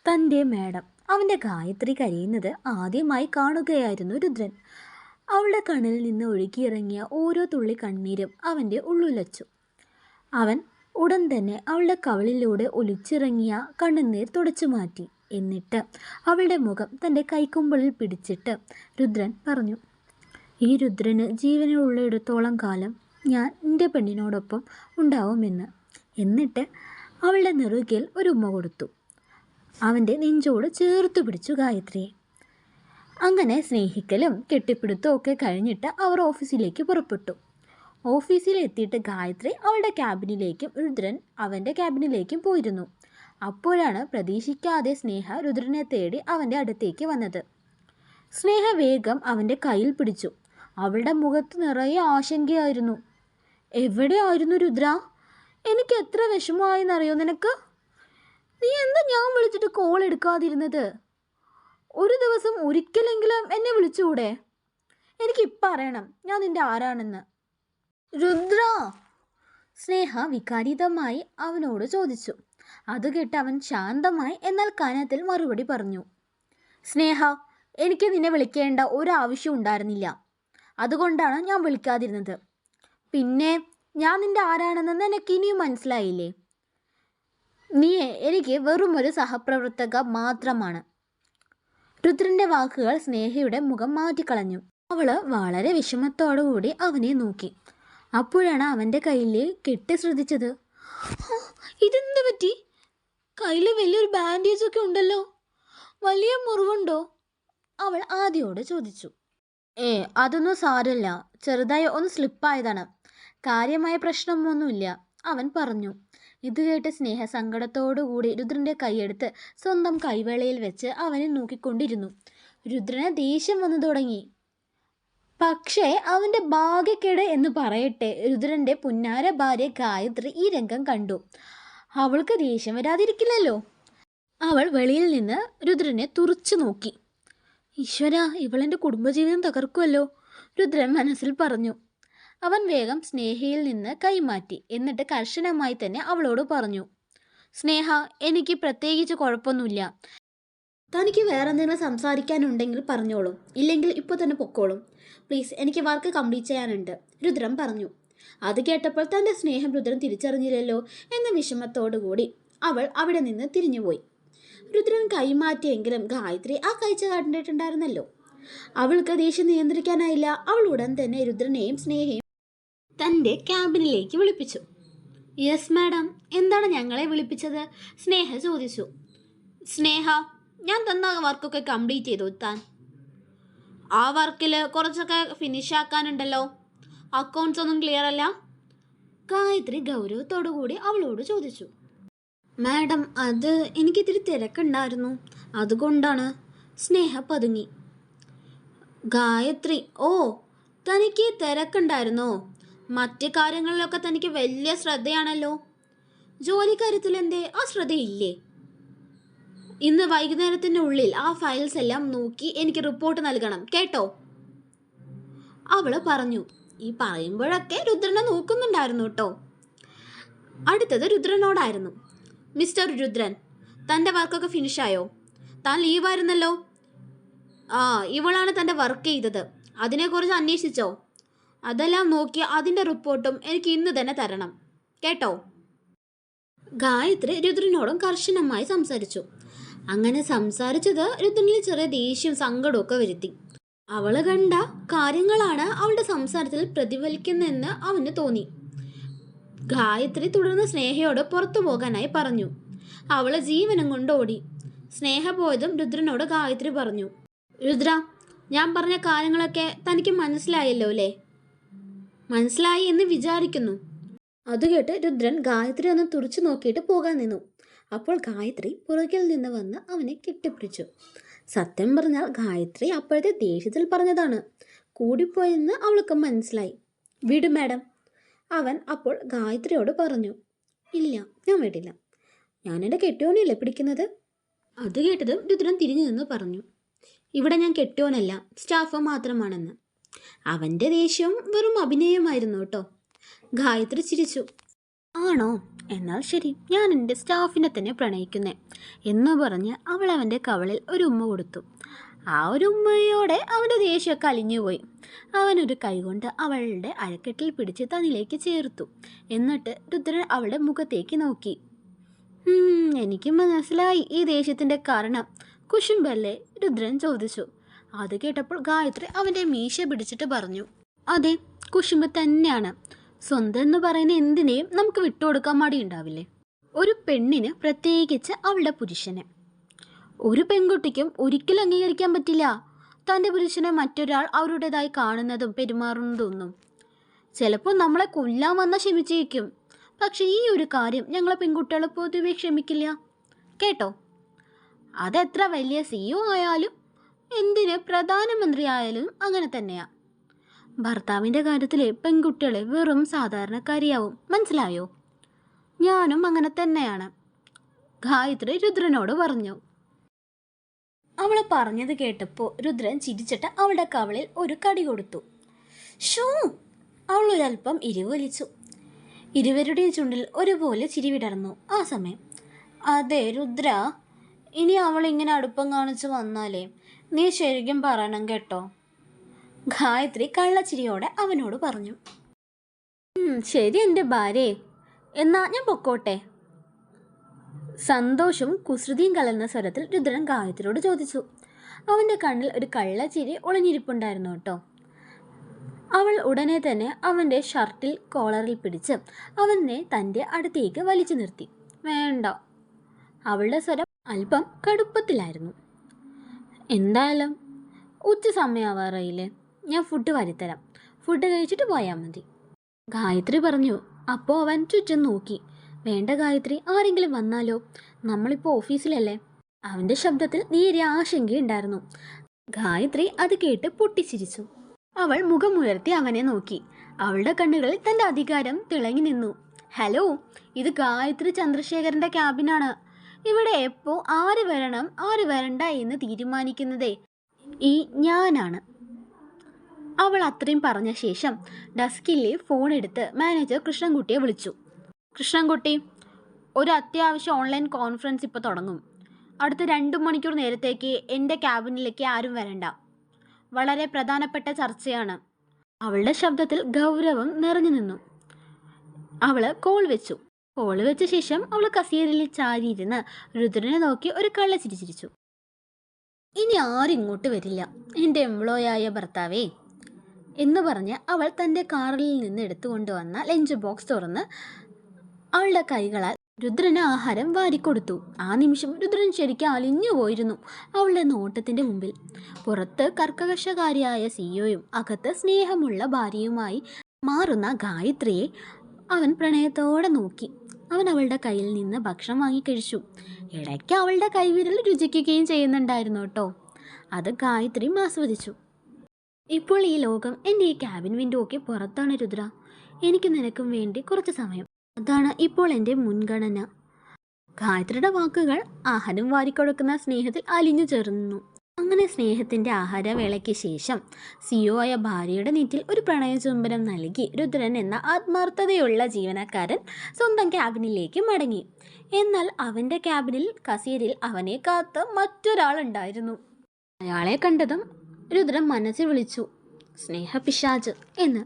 തൻ്റെ മേഡം അവൻ്റെ ഗായത്രി കരയുന്നത് ആദ്യമായി കാണുകയായിരുന്നു രുദ്രൻ. അവളുടെ കണ്ണിൽ നിന്ന് ഒഴുകിയിറങ്ങിയ ഓരോ തുള്ളി കണ്ണീരും അവൻ്റെ ഉള്ളുലച്ചു. അവൻ ഉടൻ തന്നെ അവളുടെ കവിളിലൂടെ ഒലിച്ചിറങ്ങിയ കണ്ണുനീർ തുടച്ചു മാറ്റി. എന്നിട്ട് അവളുടെ മുഖം തൻ്റെ കൈക്കുമ്പിളിൽ പിടിച്ചിട്ട് രുദ്രൻ പറഞ്ഞു, ഈ രുദ്രന് ജീവനുള്ളിടത്തോളം കാലം ഞാൻ എൻ്റെ പെണ്ണിനോടൊപ്പം ഉണ്ടാവുമെന്ന്. എന്നിട്ട് അവളുടെ നെറുകിൽ ഒരു ഉമ്മ കൊടുത്തു. അവൻ്റെ നെഞ്ചോട് ചേർത്തു പിടിച്ചു ഗായത്രിയെ. അങ്ങനെ സ്നേഹിക്കലും കെട്ടിപ്പിടുത്തവും ഒക്കെ കഴിഞ്ഞിട്ട് അവർ ഓഫീസിലേക്ക് പുറപ്പെട്ടു. ഓഫീസിൽ എത്തിയിട്ട് ഗായത്രി അവളുടെ ക്യാബിനിലേക്കും രുദ്രൻ അവൻ്റെ ക്യാബിനിലേക്കും പോയിരുന്നു. അപ്പോഴാണ് പ്രതീക്ഷിക്കാതെ സ്നേഹ രുദ്രനെ തേടി അവൻ്റെ അടുത്തേക്ക് വന്നത്. സ്നേഹ വേഗം അവൻ്റെ കയ്യിൽ പിടിച്ചു. അവളുടെ മുഖത്ത് നിറയെ ആശങ്കയായിരുന്നു. എവിടെയായിരുന്നു രുദ്ര? എനിക്ക് എത്ര വിഷമമായെന്നറിയോ നിനക്ക്? നീ എന്താ ഞാൻ വിളിച്ചിട്ട് കോൾ എടുക്കാതിരുന്നത്? ഒരു ദിവസം ഒരിക്കലെങ്കിലും എന്നെ വിളിച്ചുകൂടെ? എനിക്കിപ്പം അറിയണം ഞാൻ നിൻ്റെ ആരാണെന്ന്. രുദ്ര, സ്നേഹ വികാരിതമായി അവനോട് ചോദിച്ചു. അത് കേട്ട് അവൻ ശാന്തമായി എന്നാൽ കനത്തിൽ മറുപടി പറഞ്ഞു. സ്നേഹ, എനിക്ക് നിന്നെ വിളിക്കേണ്ട ഒരാവശ്യം ഉണ്ടായിരുന്നില്ല. അതുകൊണ്ടാണ് ഞാൻ വിളിക്കാതിരുന്നത്. പിന്നെ ഞാൻ നിൻ്റെ ആരാണെന്ന് നിനക്ക് ഇനിയും മനസ്സിലായില്ലേ? നീ എനിക്ക് വെറും ഒരു സഹപ്രവർത്തക മാത്രമാണ്. രുദ്രൻ്റെ വാക്കുകൾ സ്നേഹയുടെ മുഖം മാറ്റിക്കളഞ്ഞു. അവള് വളരെ വിഷമത്തോടുകൂടി അവനെ നോക്കി. അപ്പോഴാണ് അവൻ്റെ കയ്യിൽ കെട്ടി ശ്രദ്ധിച്ചത്. ഇതെന്ത് പറ്റി? കയ്യിൽ വലിയൊരു ബാൻഡേജ് ഒക്കെ ഉണ്ടല്ലോ. വലിയ മുറിവുണ്ടോ? അവൾ ആദ്യയോട് ചോദിച്ചു. അതൊന്നും സാരമില്ല, ചെറുതായി ഒന്ന് സ്ലിപ്പായതാണ്, കാര്യമായ പ്രശ്നമൊന്നുമില്ല, അവൻ പറഞ്ഞു. ഇത് കേട്ട് സ്നേഹ സങ്കടത്തോടുകൂടി രുദ്രൻ്റെ കൈയെടുത്ത് സ്വന്തം കൈവേളയിൽ വെച്ച് അവനെ നോക്കിക്കൊണ്ടിരുന്നു. രുദ്രന് ദേഷ്യം വന്നു തുടങ്ങി. പക്ഷേ അവൻ്റെ ഭാഗ്യക്കേട് എന്ന് പറയട്ടെ, രുദ്രൻ്റെ പുന്നാര ഭാര്യ ഗായത്രി ഈ രംഗം കണ്ടു. അവൾക്ക് ദേഷ്യം വരാതിരിക്കില്ലല്ലോ. അവൾ വെളിയിൽ നിന്ന് രുദ്രനെ തുറിച്ചു നോക്കി. ഈശ്വര, ഇവളെൻ്റെ കുടുംബജീവിതം തകർക്കുമല്ലോ, രുദ്രൻ മനസ്സിൽ പറഞ്ഞു. അവൻ വേഗം സ്നേഹയിൽ നിന്ന് കൈമാറ്റി. എന്നിട്ട് കർശനമായി തന്നെ അവളോട് പറഞ്ഞു, സ്നേഹ, എനിക്ക് പ്രത്യേകിച്ച് കുഴപ്പമൊന്നുമില്ല. തനിക്ക് വേറെ എന്തെങ്കിലും സംസാരിക്കാനുണ്ടെങ്കിൽ പറഞ്ഞോളും, ഇല്ലെങ്കിൽ ഇപ്പോൾ തന്നെ പൊക്കോളും. പ്ലീസ്, എനിക്ക് വർക്ക് കംപ്ലീറ്റ് ചെയ്യാനുണ്ട്, രുദ്രൻ പറഞ്ഞു. അത് കേട്ടപ്പോൾ തൻ്റെ സ്നേഹം രുദ്രൻ തിരിച്ചറിഞ്ഞില്ലല്ലോ എന്ന വിഷമത്തോടുകൂടി അവൾ അവിടെ നിന്ന് തിരിഞ്ഞുപോയി. രുദ്രൻ കൈമാറ്റിയെങ്കിലും ഗായത്രി ആ കാഴ്ച കണ്ടിട്ടുണ്ടായിരുന്നല്ലോ. അവൾക്ക് ദേഷ്യം നിയന്ത്രിക്കാനായില്ല. അവൾ ഉടൻ തന്നെ രുദ്രനെയും സ്നേഹയും തൻ്റെ ക്യാബിനിലേക്ക് വിളിപ്പിച്ചു. യെസ് മാഡം, എന്താണ് ഞങ്ങളെ വിളിപ്പിച്ചത്? സ്നേഹ ചോദിച്ചു. സ്നേഹ, ഞാൻ തന്ന വർക്കൊക്കെ കംപ്ലീറ്റ് ചെയ്തു താൻ? ആ വർക്കിൽ കുറച്ചൊക്കെ ഫിനിഷ് ആക്കാനുണ്ടല്ലോ. അക്കൗണ്ട്സ് ഒന്നും ക്ലിയർ അല്ല? ഗായത്രി ഗൗരവത്തോടുകൂടി അവളോട് ചോദിച്ചു. മാഡം, അത് എനിക്കിത്തിരി തിരക്കുണ്ടായിരുന്നു, അതുകൊണ്ടാണ്. സ്നേഹ പതുങ്ങി. ഗായത്രി, ഓ, തനിക്ക് തിരക്കുണ്ടായിരുന്നോ? മറ്റ് കാര്യങ്ങളിലൊക്കെ തനിക്ക് വലിയ ശ്രദ്ധയാണല്ലോ. ജോലിക്കാര്യത്തിൽ എന്തേ ആ ശ്രദ്ധയില്ലേ? ഇന്ന് വൈകുന്നേരത്തിനുള്ളിൽ ആ ഫയൽസ് എല്ലാം നോക്കി എനിക്ക് റിപ്പോർട്ട് നൽകണം, കേട്ടോ? അവൾ പറഞ്ഞു. ഈ പറയുമ്പോഴൊക്കെ രുദ്രനെ നോക്കുന്നുണ്ടായിരുന്നു കേട്ടോ. അടുത്തത് രുദ്രനോടായിരുന്നു. മിസ്റ്റർ രുദ്രൻ, തൻ്റെ വർക്കൊക്കെ ഫിനിഷായോ? താൻ ലീവായിരുന്നല്ലോ. ഇവളാണ് തൻ്റെ വർക്ക് ചെയ്തത്, അതിനെക്കുറിച്ച് അന്വേഷിച്ചോ? അതെല്ലാം നോക്കി അതിൻ്റെ റിപ്പോർട്ടും എനിക്ക് ഇന്ന് തന്നെ തരണം, കേട്ടോ? ഗായത്രി രുദ്രനോടും കർശനമായി സംസാരിച്ചു. അങ്ങനെ സംസാരിച്ചത് രുദ്രനിൽ ചെറിയ ദേഷ്യം സങ്കടമൊക്കെ വരുത്തി. അവൾ കണ്ട കാര്യങ്ങളാണ് അവളുടെ സംസാരത്തിൽ പ്രതിഫലിക്കുന്നതെന്ന് അവന് തോന്നി. ഗായത്രി തുടർന്ന് സ്നേഹയോട് പുറത്തു പോകാനായി പറഞ്ഞു. അവൾ ജീവനം കൊണ്ട് ഓടി. സ്നേഹ പോയതും രുദ്രനോട് ഗായത്രി പറഞ്ഞു. രുദ്ര, ഞാൻ പറഞ്ഞ കാര്യങ്ങളൊക്കെ തനിക്ക് മനസ്സിലായല്ലോ അല്ലേ? മനസ്സിലായി എന്ന് വിചാരിക്കുന്നു. അത് കേട്ട് രുദ്രൻ ഗായത്രി ഒന്ന് തുറച്ചു നോക്കിയിട്ട് പോകാൻ നിന്നു. അപ്പോൾ ഗായത്രി പുറകിൽ നിന്ന് വന്ന് അവനെ കെട്ടിപ്പിടിച്ചു. സത്യം പറഞ്ഞാൽ ഗായത്രി അപ്പോഴത്തെ ദേഷ്യത്തിൽ പറഞ്ഞതാണ്. കൂടിപ്പോയെന്ന് അവൾക്ക് മനസ്സിലായി. വിട് മാഡം, അവൻ അപ്പോൾ ഗായത്രിയോട് പറഞ്ഞു. ഇല്ല, ഞാൻ വിടില്ല, ഞാൻ എൻ്റെ കെട്ടിയോനെയല്ലേ പിടിക്കുന്നത്. അത് കേട്ടതും രുദ്രൻ തിരിഞ്ഞു നിന്ന് പറഞ്ഞു. ഇവിടെ ഞാൻ കെട്ടിയോനല്ല, സ്റ്റാഫ് മാത്രമാണെന്ന്. അവൻ്റെ ദേഷ്യം വെറും അഭിനയമായിരുന്നു കേട്ടോ. ഗായത്രി ചിരിച്ചു. ആണോ? എന്നാൽ ശരി, ഞാൻ എൻ്റെ സ്റ്റാഫിനെ തന്നെ പ്രണയിക്കുന്നേ എന്ന് പറഞ്ഞ് അവൾ അവൻ്റെ കവളിൽ ഒരു ഉമ്മ കൊടുത്തു. ആ ഒരു ഉമ്മയോടെ അവൻ്റെ ദേഷ്യമൊക്കെ അലിഞ്ഞുപോയി. അവനൊരു കൈകൊണ്ട് അവളുടെ അരക്കെട്ടിൽ പിടിച്ച് തന്നിലേക്ക് ചേർത്തു. എന്നിട്ട് രുദ്രൻ അവളുടെ മുഖത്തേക്ക് നോക്കി. എനിക്ക് മനസ്സിലായി ഈ ദേഷ്യത്തിൻ്റെ കാരണം. കുശുമ്പല്ലേ? രുദ്രൻ ചോദിച്ചു. അത് കേട്ടപ്പോൾ ഗായത്രി അവൻ്റെ മീശ പിടിച്ചിട്ട് പറഞ്ഞു, അതെ, കുശുമ്പ് തന്നെയാണ്. സ്വന്തം എന്ന് പറയുന്ന എന്തിനേയും നമുക്ക് വിട്ടുകൊടുക്കാൻ മടിയുണ്ടാവില്ലേ? ഒരു പെണ്ണിന്, പ്രത്യേകിച്ച് അവളുടെ പുരുഷനെ. ഒരു പെൺകുട്ടിക്കും ഒരിക്കലും അംഗീകരിക്കാൻ പറ്റില്ല തൻ്റെ പുരുഷനെ മറ്റൊരാൾ അവരുടേതായി കാണുന്നതും പെരുമാറുന്നതൊന്നും. ചിലപ്പോൾ നമ്മളെ കൊല്ലാൻ വന്നാൽ ക്ഷമിച്ചേക്കും, പക്ഷെ ഈ ഒരു കാര്യം ഞങ്ങളെ പെൺകുട്ടികളെ പൊതുവെ ക്ഷമിക്കില്ല കേട്ടോ. അതെത്ര വലിയ CEO ആയാലും എന്തിന് പ്രധാനമന്ത്രി ആയാലും അങ്ങനെ തന്നെയാ. ഭർത്താവിൻ്റെ കാര്യത്തിൽ പെൺകുട്ടികളെ വെറും സാധാരണക്കാരിയാവും, മനസ്സിലായോ? ഞാനും അങ്ങനെ തന്നെയാണ്, ഗായത്രി രുദ്രനോട് പറഞ്ഞു. അവൾ പറഞ്ഞത് കേട്ടപ്പോൾ രുദ്രൻ ചിരിച്ചിട്ട് അവളുടെ കവളിൽ ഒരു കടി കൊടുത്തു. ഷൂ! അവൾ ഒരൽപ്പം വലിച്ചു. ഇരുവരുടെയും ചുണ്ടിൽ ഒരുപോലെ ചിരി വിടർന്നു. ആ സമയം, അതെ രുദ്ര, ഇനി അവൾ ഇങ്ങനെ അടുപ്പം കാണിച്ച് വന്നാലേ നീ ശരിക്കും പറയണം കേട്ടോ, ഗായത്രി കള്ളച്ചിരിയോടെ അവനോട് പറഞ്ഞു. ശരി എൻ്റെ ഭാര്യയെ, എന്നാ ഞാൻ പൊക്കോട്ടെ? സന്തോഷവും കുസൃതിയും കലർന്ന സ്വരത്തിൽ രുദ്രൻ ഗായത്രിയോട് ചോദിച്ചു. അവൻ്റെ കണ്ണിൽ ഒരു കള്ളച്ചിരി ഒളിഞ്ഞിരിപ്പുണ്ടായിരുന്നു കേട്ടോ. അവൾ ഉടനെ തന്നെ അവൻ്റെ ഷർട്ടിൽ കോളറിൽ പിടിച്ച് അവനെ തൻ്റെ അടുത്തേക്ക് വലിച്ചു നിർത്തി. വേണ്ട. അവളുടെ സ്വരം അല്പം കടുപ്പത്തിലായിരുന്നു. എന്തായാലും ഉച്ച സമയമാവാറായില്ലേ, ഞാൻ ഫുഡ് വരുത്തരാം, ഫുഡ് കഴിച്ചിട്ട് പോയാൽ മതി, ഗായത്രി പറഞ്ഞു. അപ്പോൾ അവൻ ചുറ്റും നോക്കി. വേണ്ട ഗായത്രി, ആരെങ്കിലും വന്നാലോ, നമ്മളിപ്പോൾ ഓഫീസിലല്ലേ? അവൻ്റെ ശബ്ദത്തിൽ നേരിയ ആശങ്കയുണ്ടായിരുന്നു. ഗായത്രി അത് കേട്ട് പൊട്ടിച്ചിരിച്ചു. അവൾ മുഖമുയർത്തി അവനെ നോക്കി. അവളുടെ കണ്ണുകളിൽ തൻ്റെ അധികാരം തിളങ്ങി നിന്നു. ഹലോ, ഇത് ഗായത്രി ചന്ദ്രശേഖരൻ്റെ ക്യാബിനാണ്. ഇവിടെ എപ്പോൾ ആര് വരണം ആര് വരണ്ട എന്ന് തീരുമാനിക്കുന്നതേ ഈ ഞാനാണ്. അവൾ അത്രയും പറഞ്ഞ ശേഷം ഡെസ്കിലെ ഫോൺ എടുത്ത് മാനേജർ കൃഷ്ണൻകുട്ടിയെ വിളിച്ചു. കൃഷ്ണൻകുട്ടി, ഒരു അത്യാവശ്യ ഓൺലൈൻ കോൺഫറൻസ് ഇപ്പോൾ തുടങ്ങും. അടുത്ത 2 മണിക്കൂർ നേരത്തേക്ക് എൻ്റെ ക്യാബിനിലേക്ക് ആരും വരണ്ട. വളരെ പ്രധാനപ്പെട്ട ചർച്ചയാണ്. അവളുടെ ശബ്ദത്തിൽ ഗൗരവം നിറഞ്ഞു നിന്നു. അവൾ കോൾ വെച്ച ശേഷം അവൾ കസേരയിൽ ചാരിയിരുന്ന് രുദ്രനെ നോക്കി ഒരു കള്ളച്ചിരി ചിരിച്ചു. ഇനി ആരും ഇങ്ങോട്ട് വരില്ല, എൻ്റെ എംപ്ലോയായ ഭർത്താവേ എന്ന് പറഞ്ഞ് അവൾ തൻ്റെ കാറിൽ നിന്ന് എടുത്തുകൊണ്ടുവന്ന ലഞ്ച് ബോക്സ് തുറന്ന് അവളുടെ കൈകളാൽ രുദ്രന് ആഹാരം വാരിക്കൊടുത്തു. ആ നിമിഷം രുദ്രൻ ശരിക്കും അലിഞ്ഞു പോയിരുന്നു അവളുടെ നോട്ടത്തിൻ്റെ മുമ്പിൽ. പുറത്ത് കർക്കശക്കാരിയായ സിയോയും അകത്ത് സ്നേഹമുള്ള ഭാര്യയുമായി മാറുന്ന ഗായത്രിയെ അവൻ പ്രണയത്തോടെ നോക്കി. അവൻ അവളുടെ കയ്യിൽ നിന്ന് ഭക്ഷണം വാങ്ങിക്കഴിച്ചു. ഇടയ്ക്ക് അവളുടെ കൈവിരൽ രുചിക്കുകയും ചെയ്യുന്നുണ്ടായിരുന്നു കേട്ടോ. അത് ഗായത്രിയും ആസ്വദിച്ചു. ഇപ്പോൾ ഈ ലോകം എൻ്റെ ഈ ക്യാബിൻ വിൻഡോയ്ക്ക് പുറത്താണ് രുദ്ര. എനിക്ക് നിനക്കും വേണ്ടി കുറച്ച് സമയം, അതാണ് ഇപ്പോൾ എൻ്റെ മുൻഗണന. ഗായത്രിയുടെ വാക്കുകൾ ആഹാരം വാരിക്കൊടുക്കുന്ന സ്നേഹത്തിൽ അലിഞ്ഞു ചേർന്നു. അങ്ങനെ സ്നേഹത്തിൻ്റെ ആഹാരവേളയ്ക്ക് ശേഷം CEO ആയ ഭാര്യയുടെ നെറ്റിൽ ഒരു പ്രണയ ചുംബനം നൽകി രുദ്രൻ എന്ന ആത്മാർത്ഥതയുള്ള ജീവനക്കാരൻ സ്വന്തം ക്യാബിനിലേക്ക് മടങ്ങി. എന്നാൽ അവൻ്റെ ക്യാബിനിൽ കസേരയിൽ അവനെ കാത്ത് മറ്റൊരാളുണ്ടായിരുന്നു. അയാളെ കണ്ടതും രുദ്രൻ മനസ്സിൽ വിളിച്ചു, സ്നേഹപിശാച് എന്ന്.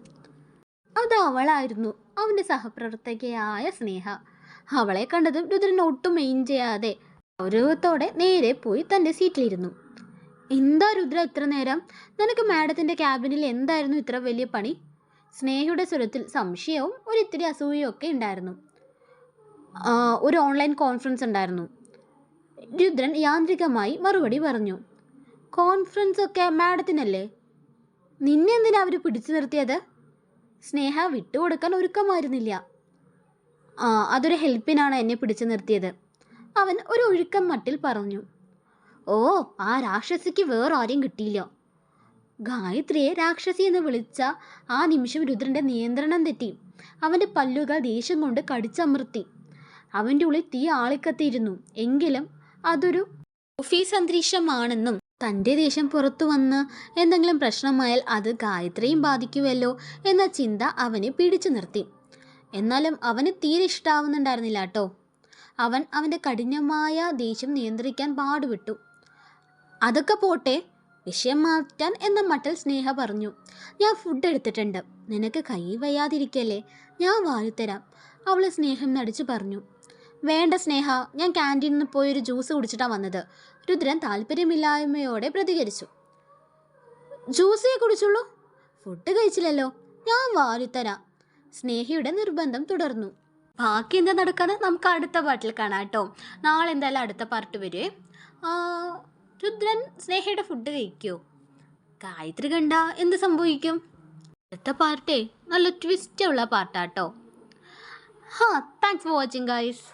അത് അവളായിരുന്നു, അവൻ്റെ സഹപ്രവർത്തകയായ സ്നേഹ. അവളെ കണ്ടതും രുദ്രൻ ഒട്ടും മെയിൻ ചെയ്യാതെ ഗൗരവത്തോടെ നേരെ പോയി തൻ്റെ സീറ്റിലിരുന്നു. എന്താ രുദ്ര ഇത്ര നേരം? നിനക്ക് മാഡത്തിൻ്റെ ക്യാബിനിൽ എന്തായിരുന്നു ഇത്ര വലിയ പണി? സ്നേഹയുടെ സ്വരത്തിൽ സംശയവും ഒരിത്തിരി അസൂയയും ഒക്കെ ഉണ്ടായിരുന്നു. ഒരു ഓൺലൈൻ കോൺഫറൻസ് ഉണ്ടായിരുന്നു, രുദ്രൻ യാന്ത്രികമായി മറുപടി പറഞ്ഞു. കോൺഫറൻസ് ഒക്കെ മാഡത്തിനല്ലേ? നിന്നെ എന്തിനാ അവർ പിടിച്ചു നിർത്തിയത്? സ്നേഹ വിട്ടുകൊടുക്കാൻ ഒരുക്കമായിരുന്നില്ല. അതൊരു ഹെൽപ്പിനാണ് എന്നെ പിടിച്ചു നിർത്തിയത്, അവൻ ഒരു ഒഴുക്കം മട്ടിൽ പറഞ്ഞു. ഓ, ആ രാക്ഷസിക്ക് വേറെ ആരെയും കിട്ടിയില്ല. ഗായത്രിയെ രാക്ഷസി എന്ന് വിളിച്ച ആ നിമിഷം രുദ്രൻ്റെ നിയന്ത്രണം തെറ്റി. അവൻ്റെ പല്ലുകൾ ദേഷ്യം കൊണ്ട് കടിച്ചമർത്തി. അവൻ്റെ ഉള്ളിൽ തീ ആളിക്കത്തിയിരുന്നു. എങ്കിലും അതൊരു ഓഫീസ് അന്തരീക്ഷമാണെന്നും തൻ്റെ ദേഷ്യം പുറത്തു വന്ന് എന്തെങ്കിലും പ്രശ്നമായാൽ അത് ഗായത്രിയും ബാധിക്കുമല്ലോ എന്ന ചിന്ത അവനെ പിടിച്ചു നിർത്തി. എന്നാലും അവന് തീരെ ഇഷ്ടാവുന്നുണ്ടായിരുന്നില്ല കേട്ടോ. അവൻ അവൻ്റെ കഠിനമായ ദേഷ്യം നിയന്ത്രിക്കാൻ പാടുപെട്ടു. അതൊക്കെ പോട്ടെ, വിഷയം മാറ്റാൻ എന്ന മട്ടിൽ സ്നേഹ പറഞ്ഞു. ഞാൻ ഫുഡ് എടുത്തിട്ടുണ്ട്, നിനക്ക് കൈ വയ്യാതിരിക്കല്ലേ, ഞാൻ വാരിത്തരാം. അവൾ സ്നേഹം നടിച്ചു പറഞ്ഞു. വേണ്ട സ്നേഹ, ഞാൻ ക്യാൻറ്റീനിൽ നിന്ന് പോയൊരു ജ്യൂസ് കുടിച്ചിട്ടാണ് വന്നത്. രുദ്രൻ താല്പര്യമില്ലായ്മയോടെ പ്രതികരിച്ചു. ജ്യൂസേ കുടിച്ചുള്ളൂ, ഫുഡ് കഴിച്ചില്ലല്ലോ, ഞാൻ വാരിത്തരാം. സ്നേഹയുടെ നിർബന്ധം തുടർന്നു. ബാക്കി എന്താ നടക്കാതെ നമുക്ക് അടുത്ത പാട്ടിൽ കാണാം കേട്ടോ. നാളെ എന്തായാലും അടുത്ത പാർട്ട് വരുവേ. രുദ്രൻ സ്നേഹയുടെ ഫുഡ് കഴിക്കുമോ? ഗായത്രി കണ്ട എന്ത് സംഭവിക്കും? അടുത്ത പാർട്ടേ നല്ല ട്വിസ്റ്റ് ഉള്ള പാർട്ടാട്ടോ. Thanks for watching guys.